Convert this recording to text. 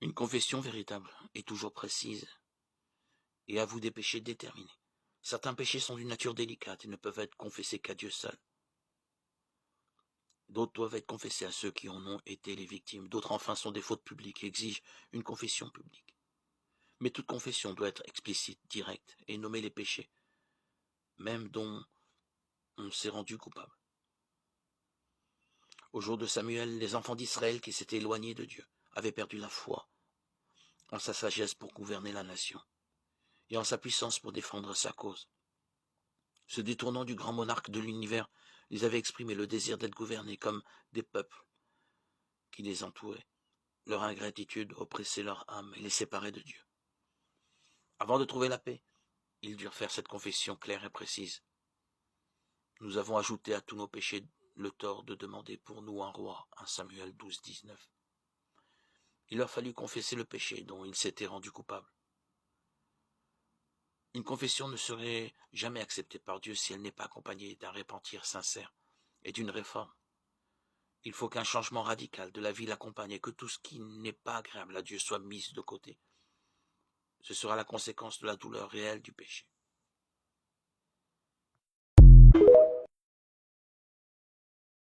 Une confession véritable est toujours précise et avoue des péchés déterminés. Certains péchés sont d'une nature délicate et ne peuvent être confessés qu'à Dieu seul. D'autres doivent être confessés à ceux qui en ont été les victimes. D'autres enfin sont des fautes publiques et exigent une confession publique. Mais toute confession doit être explicite, directe et nommer les péchés, même dont on s'est rendu coupable. Au jour de Samuel, les enfants d'Israël qui s'étaient éloignés de Dieu avaient perdu la foi en sa sagesse pour gouverner la nation et en sa puissance pour défendre sa cause. Se détournant du grand monarque de l'univers, ils avaient exprimé le désir d'être gouvernés comme des peuples qui les entouraient. Leur ingratitude oppressait leur âme et les séparait de Dieu. Avant de trouver la paix, ils durent faire cette confession claire et précise. Nous avons ajouté à tous nos péchés le tort de demander pour nous un roi, 1 Samuel 12, 19. Il leur fallut confesser le péché dont ils s'étaient rendus coupables. Une confession ne serait jamais acceptée par Dieu si elle n'est pas accompagnée d'un repentir sincère et d'une réforme. Il faut qu'un changement radical de la vie l'accompagne et que tout ce qui n'est pas agréable à Dieu soit mis de côté. Ce sera la conséquence de la douleur réelle du péché.